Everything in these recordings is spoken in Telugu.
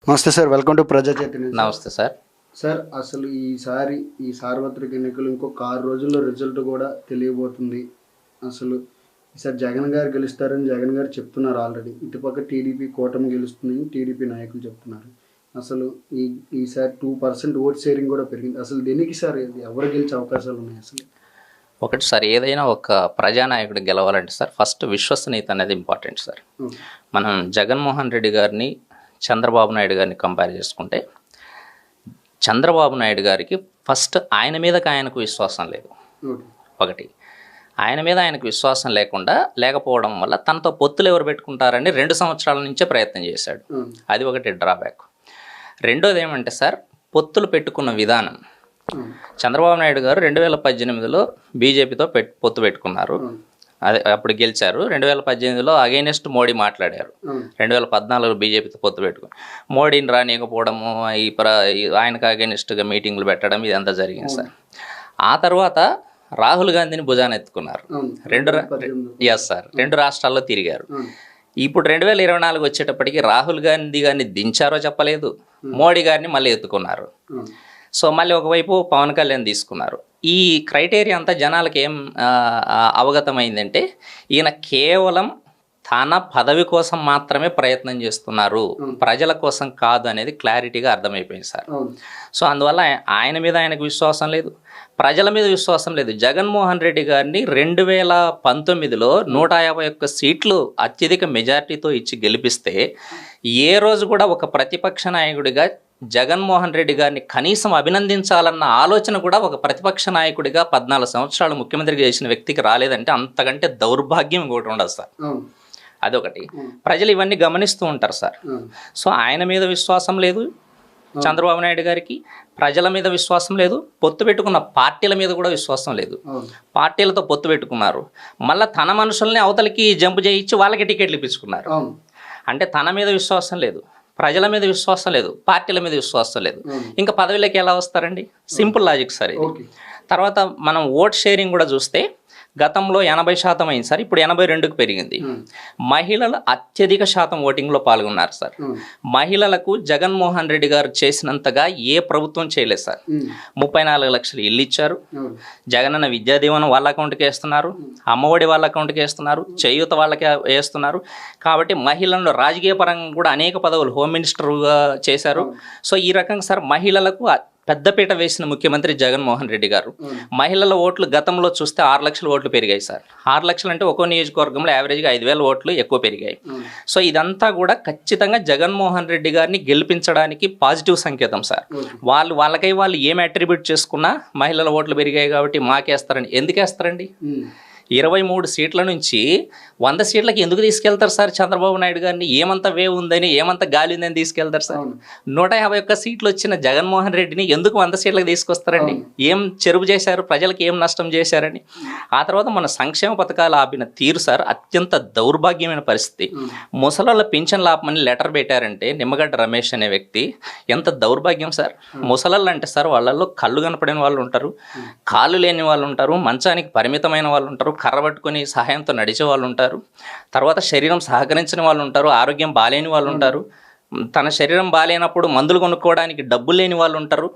నమస్తే సార్, వెల్కమ్ టు ప్రజా చైతన్య. నమస్తే సార్. సార్, అసలు ఈసారి ఈ సార్వత్రిక ఎన్నికలు ఇంకొక 6 రోజుల్లో రిజల్ట్ కూడా తెలియబోతుంది. అసలు ఈసారి జగన్ గారు గెలుస్తారని జగన్ గారు చెప్తున్నారు ఆల్రెడీ. ఇటుపక్క టీడీపీ కూటమి గెలుస్తుందని టీడీపీ నాయకులు చెప్తున్నారు. అసలు ఈసారి 2% ఓట్ షేరింగ్ కూడా పెరిగింది. అసలు దేనికి సార్ ఎవరు గెలిచే అవకాశాలు ఉన్నాయి? అసలు ఒకటి సార్, ఏదైనా ఒక ప్రజానాయకుడు గెలవాలంటే సార్ ఫస్ట్ విశ్వసనీయత అనేది ఇంపార్టెంట్ సార్. మనం జగన్మోహన్ రెడ్డి గారిని చంద్రబాబు నాయుడు గారిని కంపేర్ చేసుకుంటే, చంద్రబాబు నాయుడు గారికి ఫస్ట్ ఆయన మీదకి ఆయనకు విశ్వాసం లేదు. ఒకటి, ఆయన మీద ఆయనకు విశ్వాసం లేకపోవడం వల్ల తనతో పొత్తులు ఎవరు పెట్టుకుంటారని 2 సంవత్సరాల నుంచే ప్రయత్నం చేశాడు. అది ఒకటి డ్రాబ్యాక్. రెండోది ఏమంటే సార్, పొత్తులు పెట్టుకున్న విధానం. చంద్రబాబు నాయుడు గారు 2018లో బీజేపీతో పొత్తు పెట్టుకున్నారు. అదే అప్పుడు గెలిచారు. 2018లో అగైనెస్ట్ మోడీ మాట్లాడారు. 2014లో బీజేపీతో పొత్తు పెట్టుకుని మోడీని రానియకపోవడము, ఆయనకు అగైనెస్ట్గా మీటింగ్లు పెట్టడం, ఇదంతా జరిగింది సార్. ఆ తర్వాత రాహుల్ గాంధీని భుజాన ఎత్తుకున్నారు. 2 రాష్ట్రాల్లో తిరిగారు. ఇప్పుడు 2024 వచ్చేటప్పటికి రాహుల్ గాంధీ గారిని దించారో చెప్పలేదు, మోడీ గారిని మళ్ళీ ఎత్తుకున్నారు. సో మళ్ళీ ఒకవైపు పవన్ కళ్యాణ్ తీసుకున్నారు. ఈ క్రైటీరియా అంతా జనాలకు ఏం అవగతమైందంటే, ఈయన కేవలం తన పదవి కోసం మాత్రమే ప్రయత్నం చేస్తున్నారు, ప్రజల కోసం కాదు అనేది క్లారిటీగా అర్థమైపోయింది సార్. సో అందువల్ల ఆయన మీద ఆయనకు విశ్వాసం లేదు, ప్రజల మీద విశ్వాసం లేదు. జగన్మోహన్ రెడ్డి గారిని 2019లో 151 సీట్లు అత్యధిక మెజార్టీతో ఇచ్చి గెలిపిస్తే, ఏ రోజు కూడా ఒక ప్రతిపక్ష నాయకుడిగా జగన్మోహన్ రెడ్డి గారిని కనీసం అభినందించాలన్న ఆలోచన కూడా ఒక ప్రతిపక్ష నాయకుడిగా 14 సంవత్సరాలు ముఖ్యమంత్రిగా చేసిన వ్యక్తికి రాలేదంటే అంతకంటే దౌర్భాగ్యం ఇంకోటి ఉండదు సార్. అదొకటి. ప్రజలు ఇవన్నీ గమనిస్తూ ఉంటారు సార్. సో ఆయన మీద విశ్వాసం లేదు చంద్రబాబు నాయుడు గారికి, ప్రజల మీద విశ్వాసం లేదు, పొత్తు పెట్టుకున్న పార్టీల మీద కూడా విశ్వాసం లేదు. పార్టీలతో పొత్తు పెట్టుకున్నారు, మళ్ళీ తన మనుషుల్ని అవతలికి జంప్ చేయించి వాళ్ళకి టికెట్లు ఇప్పించుకున్నారు. అంటే తన మీద విశ్వాసం లేదు, ప్రజల మీద విశ్వాసం లేదు, పార్టీల మీద విశ్వాసం లేదు. ఇంకా పదవిలోకి ఎలా వస్తారండి? సింపుల్ లాజిక్ సార్ ఇది. తర్వాత మనం ఓట్ షేరింగ్ కూడా చూస్తే, గతంలో 80% అయింది సార్, ఇప్పుడు 82కి పెరిగింది. మహిళలు అత్యధిక శాతం ఓటింగ్లో పాల్గొన్నారు సార్. మహిళలకు జగన్మోహన్ రెడ్డి గారు చేసినంతగా ఏ ప్రభుత్వం చేయలేదు సార్. 34 లక్షలు ఇల్లు ఇచ్చారు, జగనన్న విద్యా దీవెన వాళ్ళ అకౌంట్కి వేస్తున్నారు, అమ్మఒడి వాళ్ళ అకౌంట్కి వేస్తున్నారు, చేయూత వాళ్ళకి వేస్తున్నారు. కాబట్టి మహిళలను రాజకీయ పరంగా కూడా అనేక పదవులు, హోమ్ మినిస్టర్గా చేశారు. సో ఈ రకంగా సార్ మహిళలకు పెద్దపీట వేసిన ముఖ్యమంత్రి జగన్మోహన్ రెడ్డి గారు. మహిళల ఓట్లు గతంలో చూస్తే 6 లక్షల ఓట్లు పెరిగాయి సార్. 6 లక్షలు అంటే ఒక్కో నియోజకవర్గంలో యావరేజ్గా 5,000 ఓట్లు ఎక్కువ పెరిగాయి. సో ఇదంతా కూడా ఖచ్చితంగా జగన్మోహన్ రెడ్డి గారిని గెలిపించడానికి పాజిటివ్ సంకేతం సార్. వాళ్ళకై వాళ్ళు ఏం అట్రిబ్యూట్ చేసుకున్నా మహిళల ఓట్లు పెరిగాయి కాబట్టి మాకేస్తారండి. ఎందుకు వేస్తారండి? 23 సీట్ల నుంచి 100 సీట్లకి ఎందుకు తీసుకెళ్తారు సార్ చంద్రబాబు నాయుడు గారిని? ఏమంత వేవ్ ఉందని, ఏమంత గాలి ఉందని తీసుకెళ్తారు సార్? 151 సీట్లు వచ్చిన జగన్మోహన్ రెడ్డిని ఎందుకు 100 సీట్లకు తీసుకొస్తారండి? ఏం చెరువు చేశారు? ప్రజలకు ఏం నష్టం చేశారని? ఆ తర్వాత మన సంక్షేమ పథకాలు ఆపిన తీరు సార్ అత్యంత దౌర్భాగ్యమైన పరిస్థితి. ముసలాళ్ళ పింఛన్లు ఆపమని లెటర్ పెట్టారంటే నిమ్మగడ్డ రమేష్ అనే వ్యక్తి, ఎంత దౌర్భాగ్యం సార్. ముసలాళ్ళు అంటే సార్ వాళ్ళల్లో కళ్ళు కనపడిన వాళ్ళు ఉంటారు, కాళ్ళు లేని వాళ్ళు ఉంటారు, మంచానికి పరిమితమైన వాళ్ళు ఉంటారు, కర్ర పట్టుకొని సహాయంతో నడిచే వాళ్ళు ఉంటారు, తర్వాత శరీరం సహకరించిన వాళ్ళు ఉంటారు, ఆరోగ్యం బాలేని వాళ్ళు ఉంటారు, తన శరీరం బాలేనప్పుడు మందులు కొనుక్కోవడానికి డబ్బులు లేని వాళ్ళు ఉంటారు,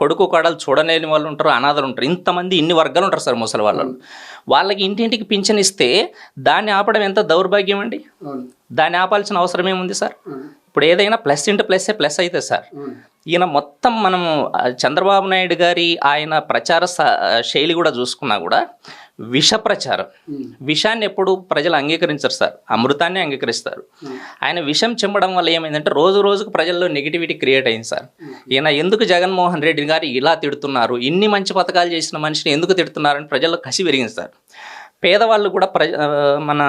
కొడుకు కోడలు చూడలేని వాళ్ళు ఉంటారు, అనాథలు ఉంటారు. ఇంతమంది ఇన్ని వర్గాలు ఉంటారు సార్ ముసలి వాళ్ళు. వాళ్ళకి ఇంటింటికి పింఛన్ ఇస్తే దాన్ని ఆపడం ఎంత దౌర్భాగ్యం అండి. దాన్ని ఆపాల్సిన అవసరం ఏముంది సార్? ఇప్పుడు ఏదైనా ప్లస్ ఇంటూ ప్లస్ అయితే సార్, ఈయన మొత్తం మనము చంద్రబాబు నాయుడు గారి ఆయన ప్రచార శైలి కూడా చూసుకున్నా కూడా విష ప్రచారం. విషాన్ని ఎప్పుడు ప్రజలు అంగీకరించరు సార్, అమృతాన్ని అంగీకరిస్తారు. ఆయన విషం చెమ్మడం వల్ల ఏమైందంటే రోజు రోజుకు ప్రజల్లో నెగిటివిటీ క్రియేట్ అయింది సార్. ఈయన ఎందుకు జగన్మోహన్ రెడ్డి గారు ఇలా తిడుతున్నారు, ఇన్ని మంచి పథకాలు చేసిన మనిషిని ఎందుకు తిడుతున్నారని ప్రజల్లో కసి పెరిగింది సార్. పేదవాళ్ళు కూడా మన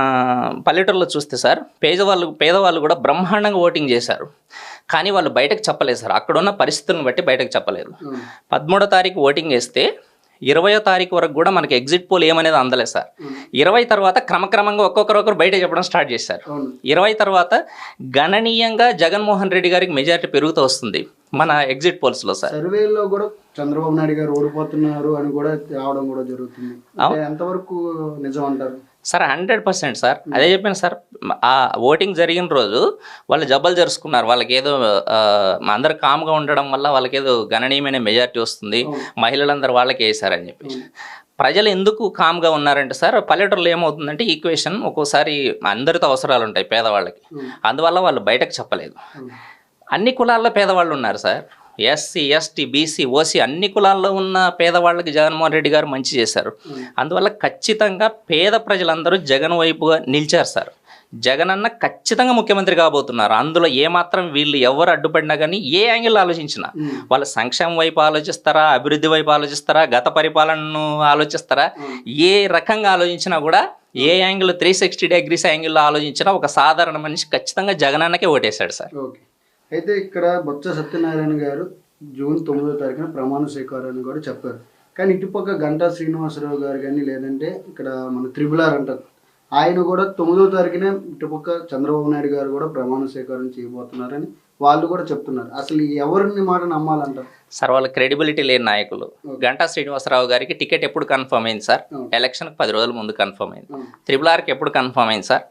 పల్లెటూరులో చూస్తే సార్ పేదవాళ్ళు కూడా బ్రహ్మాండంగా ఓటింగ్ చేశారు. కానీ వాళ్ళు బయటకు చెప్పలేదు సార్, అక్కడున్న పరిస్థితులను బట్టి బయటకు చెప్పలేదు. 13వ తారీఖు ఓటింగ్ వేస్తే 20వ తారీఖు వరకు కూడా మనకి ఎగ్జిట్ పోల్ ఏమనేది అందలేదు సార్. 20 తర్వాత క్రమక్రమంగా ఒక్కొక్కరు బయట చెప్పడం స్టార్ట్ చేశారు. 20 తర్వాత గణనీయంగా జగన్మోహన్ రెడ్డి గారికి మెజారిటీ పెరుగుతూ వస్తుంది మన ఎగ్జిట్ పోల్స్లో సార్. సర్వేలో కూడా చంద్రబాబు నాయుడు గారు ఓడిపోతున్నారు అని కూడా రావడం కూడా జరుగుతుంది. ఎంతవరకు నిజం అంటారు? సార్ 100% సార్, అదే చెప్పాను సార్. ఆ ఓటింగ్ జరిగిన రోజు వాళ్ళు జబ్బలు జరుచుకున్నారు. వాళ్ళకి ఏదో అందరు కామ్గా ఉండడం వల్ల వాళ్ళకి ఏదో గణనీయమైన మెజారిటీ వస్తుంది, మహిళలందరూ వాళ్ళకి వేసారని చెప్పి. ప్రజలు ఎందుకు కామ్గా ఉన్నారంటే సార్, పల్లెటూరులో ఏమవుతుందంటే ఈక్వేషన్ ఒక్కోసారి అందరితో అవసరాలు ఉంటాయి పేదవాళ్ళకి, అందువల్ల వాళ్ళు బయటకు చెప్పలేదు. అన్ని కులాల్లో పేదవాళ్ళు ఉన్నారు sir, SC ST BC OC అన్ని కులాల్లో ఉన్న పేదవాళ్ళకి జగన్మోహన్ రెడ్డి గారు మంచి చేశారు. అందువల్ల ఖచ్చితంగా పేద ప్రజలందరూ జగన్ వైపుగా నిలిచారు సార్. జగన్ అన్న ఖచ్చితంగా ముఖ్యమంత్రి కాబోతున్నారు. అందులో ఏమాత్రం వీళ్ళు ఎవరు అడ్డుపడినా కానీ ఏ యాంగిల్ ఆలోచించినా, వాళ్ళ సంక్షేమం వైపు ఆలోచిస్తారా, అభివృద్ధి వైపు ఆలోచిస్తారా, గత పరిపాలనను ఆలోచిస్తారా, ఏ రకంగా ఆలోచించినా కూడా, ఏ యాంగిల్ 360 degrees యాంగిల్లో ఆలోచించినా ఒక సాధారణ మనిషి ఖచ్చితంగా జగన్ అన్నకే ఓటేశాడు సార్. అయితే ఇక్కడ బొత్స సత్యనారాయణ గారు జూన్ 9వ తారీఖున ప్రమాణ స్వీకారాన్ని కూడా చెప్పారు. కానీ ఇటుపక్క గంటా శ్రీనివాసరావు గారు కానీ, లేదంటే ఇక్కడ మన త్రిబులార్ అంటారు, ఆయన కూడా 9వ తారీఖునే ఇటుపక్క చంద్రబాబు నాయుడు గారు కూడా ప్రమాణ స్వీకారం చేయబోతున్నారని వాళ్ళు కూడా చెప్తున్నారు. అసలు ఎవరిని మాట నమ్మాలంటారు సార్? వాళ్ళ క్రెడిబిలిటీ లేని నాయకులు. గంటా శ్రీనివాసరావు గారికి టికెట్ ఎప్పుడు కన్ఫర్మ్ అయింది సార్? ఎలక్షన్కి 10 రోజుల ముందు కన్ఫర్మ్ అయింది. త్రిబులార్కి ఎప్పుడు కన్ఫర్మ్ అయింది సార్?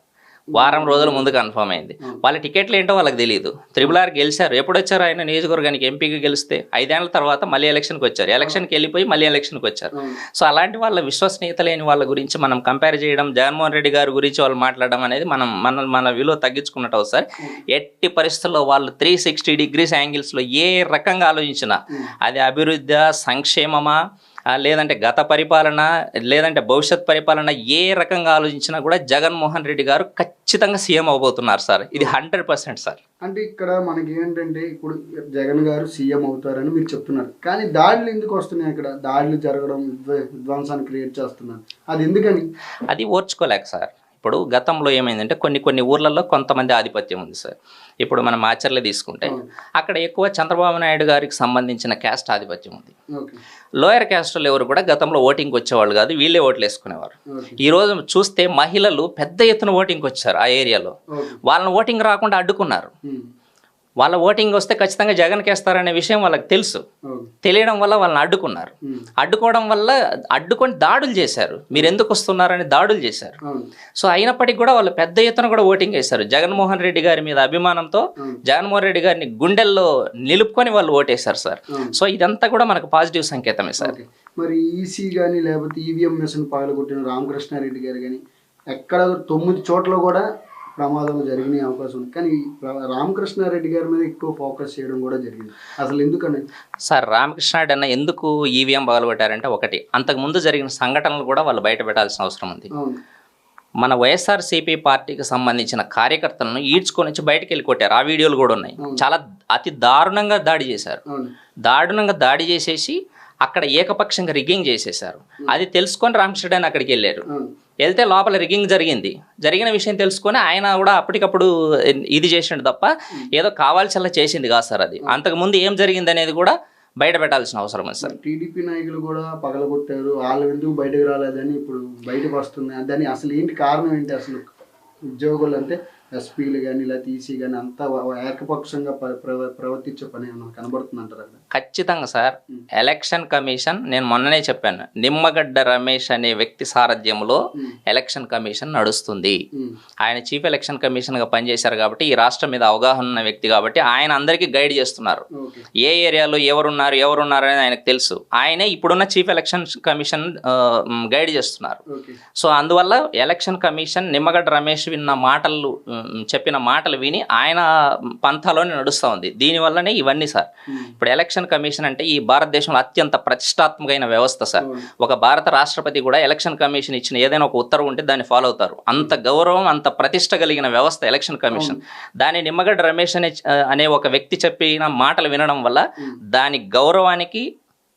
వారం రోజుల ముందు కన్ఫర్మ్ అయింది. వాళ్ళ టికెట్లు ఏంటో వాళ్ళకి తెలియదు. త్రిబులార్ గెలిచారు. ఎప్పుడు వచ్చారు? ఆయన నియోజకవర్గానికి ఎంపీగా గెలిస్తే 5 ఏళ్ల తర్వాత మళ్ళీ ఎలక్షన్కి వచ్చారు. ఎలక్షన్కి వెళ్ళిపోయి మళ్ళీ ఎలక్షన్కి వచ్చారు. సో అలాంటి వాళ్ళ విశ్వసనీయత లేని వాళ్ళ గురించి మనం కంపేర్ చేయడం, జగన్మోహన్ రెడ్డి గారి గురించి వాళ్ళు మాట్లాడడం అనేది మన విలువ తగ్గించుకున్నట్టు అవుతుంది సార్. ఎట్టి పరిస్థితుల్లో వాళ్ళు 360 degrees యాంగిల్స్లో ఏ రకంగా ఆలోచించినా, అది అభివృద్ధి, సంక్షేమమా, లేదంటే గత పరిపాలన, లేదంటే భవిష్యత్ పరిపాలన, ఏ రకంగా ఆలోచించినా కూడా జగన్మోహన్ రెడ్డి గారు ఖచ్చితంగా సీఎం అవబోతున్నారు సార్. ఇది 100% సార్. అంటే ఇక్కడ మనకి ఏంటంటే, ఇప్పుడు జగన్ గారు సీఎం అవుతారని మీరు చెప్తున్నారు, కానీ దాడులు ఎందుకు వస్తున్నాయి? ఇక్కడ దాడులు జరగడం, విధ్వంసాన్ని క్రియేట్ చేస్తున్నారు, అది ఎందుకని? అది ఓర్చుకోలేక సార్. ఇప్పుడు గతంలో ఏమైందంటే కొన్ని ఊర్లలో కొంతమంది ఆధిపత్యం ఉంది సార్. ఇప్పుడు మనం మాచర్ల తీసుకుంటే అక్కడ ఎక్కువ చంద్రబాబు నాయుడు గారికి సంబంధించిన క్యాస్ట్ ఆధిపత్యం ఉంది. లోయర్ క్యాస్ట్లో ఎవరు కూడా గతంలో ఓటింగ్కి వచ్చేవాళ్ళు కాదు, వీళ్ళే ఓట్లు వేసుకునేవారు. ఈ రోజు చూస్తే మహిళలు పెద్ద ఎత్తున ఓటింగ్కి వచ్చారు. ఆ ఏరియాలో వాళ్ళని ఓటింగ్ రాకుండా అడ్డుకున్నారు. వాళ్ళ ఓటింగ్ వస్తే ఖచ్చితంగా జగన్కి వేస్తారనే విషయం వాళ్ళకి తెలుసు. తెలియడం వల్ల వాళ్ళని అడ్డుకున్నారు. అడ్డుకోవడం వల్ల అడ్డుకొని దాడులు చేశారు. మీరు ఎందుకు వస్తున్నారని దాడులు చేశారు. సో అయినప్పటికీ కూడా వాళ్ళు పెద్ద ఎత్తున కూడా ఓటింగ్ వేశారు. జగన్మోహన్ రెడ్డి గారి మీద అభిమానంతో జగన్మోహన్ రెడ్డి గారిని గుండెల్లో నిలుపుకొని వాళ్ళు ఓటేశారు సార్. సో ఇదంతా కూడా మనకు పాజిటివ్ సంకేతమే సార్. మరి ఈసీ కానీ, లేకపోతే ఈవీఎం మిషన్ పగలగొట్టిన రామకృష్ణారెడ్డి గారు కానీ, ఎక్కడ 9 చోట్ల కూడా ప్రమాదం జరిగిన అవకాశం ఉంది. కానీ రామకృష్ణారెడ్డి గారి మీద ఎక్కువ ఫోకస్ చేయడం కూడా జరిగింది. అసలు ఎందుకని సార్? రామకృష్ణారెడ్డి అన్న ఎందుకు ఈవీఎం పగలగొట్టారంటే, ఒకటి, అంతకుముందు జరిగిన సంఘటనలు కూడా వాళ్ళు బయట పెట్టాల్సిన అవసరం ఉంది. మన వైఎస్ఆర్సీపీ పార్టీకి సంబంధించిన కార్యకర్తలను ఈడ్చుకొని వచ్చి బయటకు వెళ్ళి కొట్టారు. ఆ వీడియోలు కూడా ఉన్నాయి. చాలా అతి దారుణంగా దాడి చేశారు. దారుణంగా దాడి చేసేసి అక్కడ ఏకపక్షంగా రిగ్గింగ్ చేసేసారు. అది తెలుసుకొని రామకృష్ణుడు అక్కడికి వెళ్ళారు. వెళ్తే లోపల రిగ్గింగ్ జరిగిన విషయం తెలుసుకొని ఆయన కూడా అప్పటికప్పుడు ఇది చేసిండు తప్ప ఏదో కావాల్సిలా చేసింది కాదు సార్. అది అంతకుముందు ఏం జరిగింది అనేది కూడా బయట పెట్టాల్సిన అవసరం ఉంది సార్. టీడీపీ నాయకులు కూడా పగలగొట్టారు, వాళ్ళు ఎందుకు బయటకు రాలేదని ఇప్పుడు బయటకు వస్తుంది. దాని అసలు ఏంటి కారణం ఏంటి? అసలు ఉద్యోగులు అంటే ఎస్పీలు కానీ, ఇలా ఈసీ కానీ అంతా ఏకపక్షంగా ప్రవర్తించే పని కనబడుతుంది అంటారు అక్కడ? ఖచ్చితంగా సార్. ఎలక్షన్ కమిషన్, నేను మొన్ననే చెప్పాను, నిమ్మగడ్డ రమేష్ అనే వ్యక్తి సారథ్యంలో ఎలక్షన్ కమిషన్ నడుస్తుంది. ఆయన చీఫ్ ఎలక్షన్ కమిషన్ గా పనిచేశారు కాబట్టి, ఈ రాష్ట్రం మీద అవగాహన ఉన్న వ్యక్తి కాబట్టి ఆయన అందరికీ గైడ్ చేస్తున్నారు. ఏ ఏరియాలో ఎవరున్నారు అనేది ఆయనకు తెలుసు. ఆయనే ఇప్పుడున్న చీఫ్ ఎలక్షన్ కమిషన్ గైడ్ చేస్తున్నారు. సో అందువల్ల ఎలక్షన్ కమిషన్ నిమ్మగడ్డ రమేష్ చెప్పిన మాటలు విని ఆయన పంథాలోనే నడుస్తూ ఉంది. దీనివల్లనే ఇవన్నీ సార్. ఇప్పుడు ఎలక్షన్ కమిషన్ అంటే ఈ భారతదేశంలో అత్యంత ప్రతిష్టాత్మకమైన వ్యవస్థ సార్. ఒక భారత రాష్ట్రపతి కూడా ఎలక్షన్ కమిషన్ ఇచ్చిన ఏదైనా ఒక ఉత్తర్వు ఉంటే దాన్ని ఫాలో అవుతారు. అంత గౌరవం, అంత ప్రతిష్ట కలిగిన వ్యవస్థ ఎలక్షన్ కమిషన్. దాని నిమ్మగడ్డ రమేష్ అనే ఒక వ్యక్తి చెప్పిన మాటలు వినడం వల్ల దాని గౌరవానికి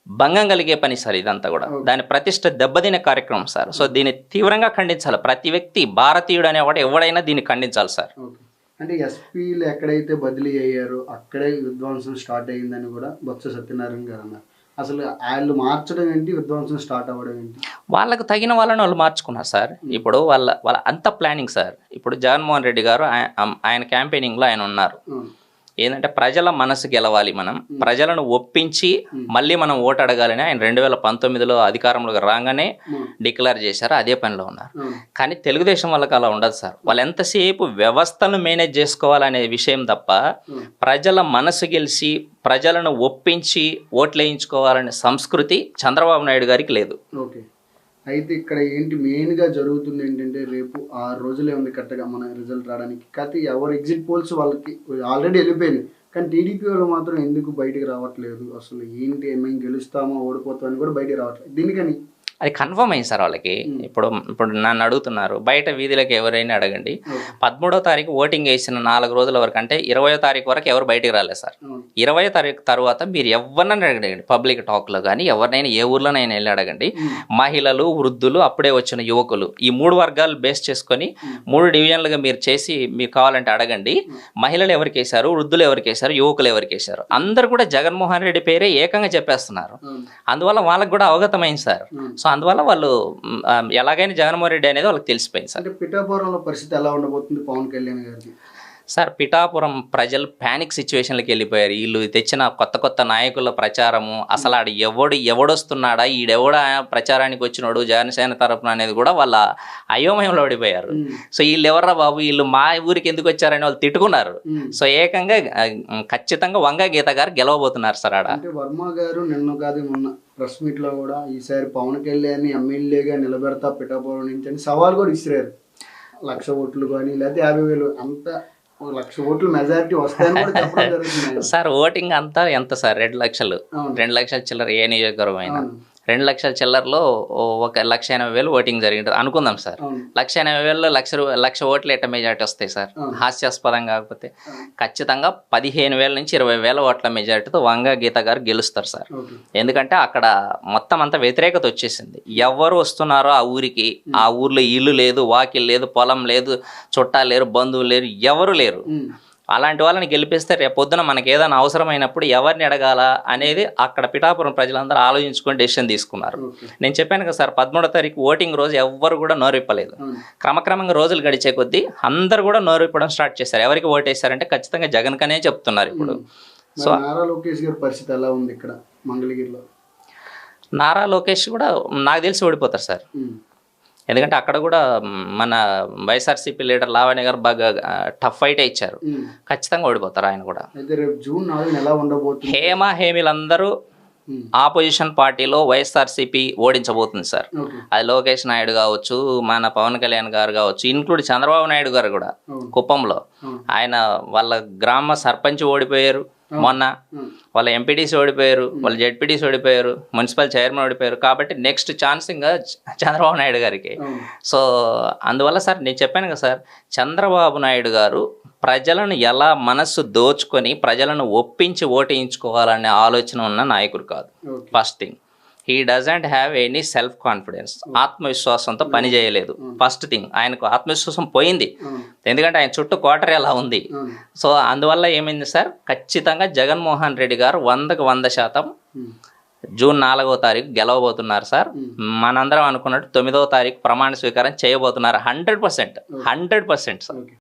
భంగం కలిగే పని సార్ ఇదంతా కూడా. దాని ప్రతిష్ట దెబ్బతినే కార్యక్రమం సార్. సో దీన్ని తీవ్రంగా ఖండించాలి. ప్రతి వ్యక్తి, భారతీయుడు అనేవాడు ఎవడైనా దీన్ని ఖండించాలి సార్. అంటే ఎస్పీలు ఎక్కడైతే బదిలీ అయ్యారో అక్కడే విధ్వంసం స్టార్ట్ అయ్యిందని కూడా బొత్స సత్యనారాయణ గారు అన్నారు. అసలు వాళ్ళు మార్చడం ఏంటి, విధ్వంసం స్టార్ట్ అవ్వడం ఏంటి? వాళ్ళకు తగిన వాళ్ళని వాళ్ళు మార్చుకున్నారు సార్. ఇప్పుడు వాళ్ళ అంత ప్లానింగ్ సార్. ఇప్పుడు జగన్మోహన్ రెడ్డి గారు ఆయన క్యాంపెయినింగ్లో ఆయన ఉన్నారు. ఏంటంటే ప్రజల మనసు గెలవాలి, మనం ప్రజలను ఒప్పించి మళ్ళీ మనం ఓటు అడగాలని ఆయన 2019లో అధికారంలోకి రాగానే డిక్లేర్ చేశారు. అదే పనిలో ఉన్నారు. కానీ తెలుగుదేశం వాళ్ళకి అలా ఉండదు సార్. వాళ్ళు ఎంతసేపు వ్యవస్థను మేనేజ్ చేసుకోవాలనే విషయం తప్ప ప్రజల మనసు గెలిచి ప్రజలను ఒప్పించి ఓట్లు వేయించుకోవాలనే సంస్కృతి చంద్రబాబు నాయుడు గారికి లేదు. ఓకే, అయితే ఇక్కడ ఏంటి మెయిన్గా జరుగుతుంది ఏంటంటే రేపు 6 రోజులే ఉంది కరెక్ట్గా మన రిజల్ట్ రావడానికి. కాకపోతే ఎవరు ఎగ్జిట్ పోల్స్ వాళ్ళకి ఆల్రెడీ వెళ్ళిపోయినాయి, కానీ టీడీపీ వాళ్ళు మాత్రం ఎందుకు బయటికి రావట్లేదు? అసలు ఏంటి, మేము గెలుస్తామో ఓడిపోతామని కూడా బయటికి రావట్లేదు. దీనికని అది కన్ఫర్మ్ అయింది సార్ వాళ్ళకి. ఇప్పుడు నన్ను అడుగుతున్నారు, బయట వీధిలోకి ఎవరైనా అడగండి, 13వ తారీఖు ఓటింగ్ వేసిన 4 రోజుల వరకు, అంటే 20వ తారీఖు వరకు ఎవరు బయటికి రాలేదు సార్. 20వ తారీఖు తర్వాత మీరు ఎవరినైనా అడగండి, పబ్లిక్ టాక్లో కానీ ఎవరినైనా ఏ ఊర్లోనైనా వెళ్ళి అడగండి, మహిళలు, వృద్ధులు, అప్పుడే వచ్చిన యువకులు, ఈ 3 వర్గాలు బేస్ చేసుకొని 3 డివిజన్లుగా మీరు చేసి మీరు కావాలంటే అడగండి, మహిళలు ఎవరికి వేశారు, వృద్ధులు ఎవరికి వేశారు, యువకులు ఎవరికి వేశారు, అందరు కూడా జగన్మోహన్ రెడ్డి పేరే ఏకంగా చెప్పేస్తున్నారు. అందువల్ల వాళ్ళకి కూడా అవగతమైంది సార్. సో అందువల్ల వాళ్ళు ఎలాగైనా జగన్మోహన్ రెడ్డి అనేది వాళ్ళకి తెలిసిపోయింది సార్. అంటే పిఠాపురంలో పరిస్థితి ఎలా ఉండబోతుంది పవన్ కళ్యాణ్ గారికి? సార్, పిఠాపురం ప్రజలు ప్యానిక్ సిచ్యువేషన్లకి వెళ్ళిపోయారు. వీళ్ళు తెచ్చిన కొత్త నాయకుల ప్రచారము, అసలు ఆడు ఎవడొస్తున్నాడా, ఈడెవడ ప్రచారానికి వచ్చినాడు జనసేన తరపున అనేది కూడా వాళ్ళ అయోమయంలో పడిపోయారు. సో వీళ్ళు ఎవర్రా బాబు, వీళ్ళు మా ఊరికి ఎందుకు వచ్చారని వాళ్ళు తిట్టుకున్నారు. సో ఏకంగా ఖచ్చితంగా వంగ గీత గారు గెలవబోతున్నారు సార్ ఆడ. అంటే వర్మ గారు నిన్న కాదు మొన్న ప్రెస్ మీట్ లో కూడా ఈసారి పవన్ కళ్యాణ్ ఎమ్మెల్యేగా నిలబెడతా పిఠాపురం నుంచి అని సవాల్ కూడా ఇసిరారు. 1,00,000 ఓట్లు కానీ లేకపోతే 50,000 అంత 1,00,000 ఓట్లు మెజారిటీ వస్తాయని కూడా చెప్పడం జరుగుతుంది సార్. ఓటింగ్ అంతా ఎంత సార్? 2 లక్షలు, 2 లక్షల చిల్లర ఏ నియోజకవర్గం అయినా. 2 లక్షల చిల్లరలో 1,80,000 ఓటింగ్ జరిగింది అనుకుందాం సార్. 1,80,000లో 1,00,000 ఓట్లు ఎట్ట మెజారిటీ వస్తాయి సార్? హాస్యాస్పదం కాకపోతే ఖచ్చితంగా 15,000 నుంచి 20,000 ఓట్ల మెజారిటీతో వంగ గీత గారు గెలుస్తారు సార్. ఎందుకంటే అక్కడ మొత్తం అంతా వ్యతిరేకత వచ్చేసింది. ఎవరు వస్తున్నారో ఆ ఊరికి, ఆ ఊర్లో ఇల్లు లేదు, వాకిల్ లేదు, పొలం లేదు, చుట్టాలు లేరు, బంధువులు లేరు, ఎవరు లేరు. అలాంటి వాళ్ళని గెలిపిస్తే రేపొద్దున మనకి ఏదైనా అవసరమైనప్పుడు ఎవరిని అడగాల అనేది అక్కడ పిఠాపురం ప్రజలందరూ ఆలోచించుకొని డెసిషన్ తీసుకున్నారు. నేను చెప్పాను కదా సార్, 13వ తారీఖు ఓటింగ్ రోజు ఎవ్వరు కూడా నోరిప్పలేదు. క్రమక్రమంగా రోజులు గడిచే కొద్దీ అందరు కూడా నోరిప్పడం స్టార్ట్ చేశారు. ఎవరికి ఓటేశారంటే ఖచ్చితంగా జగన్ కనే చెప్తున్నారు ఇప్పుడు. సో నారా లోకేష్ గారి పరిస్థితి ఎలా ఉంది ఇక్కడ మంగళగిరిలో? నారా లోకేష్ కూడా నాకు తెలిసి ఓడిపోతారు సార్. ఎందుకంటే అక్కడ కూడా మన వైఎస్ఆర్సీపీ లీడర్ లావణ్య గారు బాగా టఫ్ ఫైట్ ఇచ్చారు. ఖచ్చితంగా ఓడిపోతారు ఆయన కూడా. జూన్ 4 ఎలా ఉండబోతుంది? హేమీలందరూ ఆపోజిషన్ పార్టీలో వైఎస్ఆర్సీపీ ఓడించబోతుంది సార్. అది లోకేష్ నాయుడు కావచ్చు, మన పవన్ కళ్యాణ్ గారు కావచ్చు, ఇన్క్లూడ్ చంద్రబాబు నాయుడు గారు కూడా. కుప్పంలో ఆయన వాళ్ళ గ్రామ సర్పంచ్ ఓడిపోయారు మొన్న, వాళ్ళ ఎంపీటీసీ ఓడిపోయారు, వాళ్ళ జెడ్పీటీసీ ఓడిపోయారు, మున్సిపల్ చైర్మన్ ఓడిపోయారు. కాబట్టి నెక్స్ట్ ఛాన్స్ ఇంకా చంద్రబాబు నాయుడు గారికి. సో అందువల్ల సార్ నేను చెప్పాను కదా సార్, చంద్రబాబు నాయుడు గారు ప్రజలను ఎలా మనస్సు దోచుకొని ప్రజలను ఒప్పించి ఓటేయించుకోవాలనే ఆలోచన ఉన్న నాయకుడు కాదు. First thing, he doesn't have any self confidence. ఆత్మవిశ్వాసంతో పని చేయలేదు. ఫస్ట్ థింగ్, ఆయనకు ఆత్మవిశ్వాసం పోయింది. ఎందుకంటే ఆయన చుట్టూ కోటరీ ఎలా ఉంది. సో అందువల్ల ఏమైంది సార్, ఖచ్చితంగా జగన్మోహన్ రెడ్డి గారు 100% జూన్ 4వ తారీఖు గెలవబోతున్నారు సార్. మనందరం అనుకున్నట్టు 9వ తారీఖు ప్రమాణ స్వీకారం చేయబోతున్నారు. 100% సార్.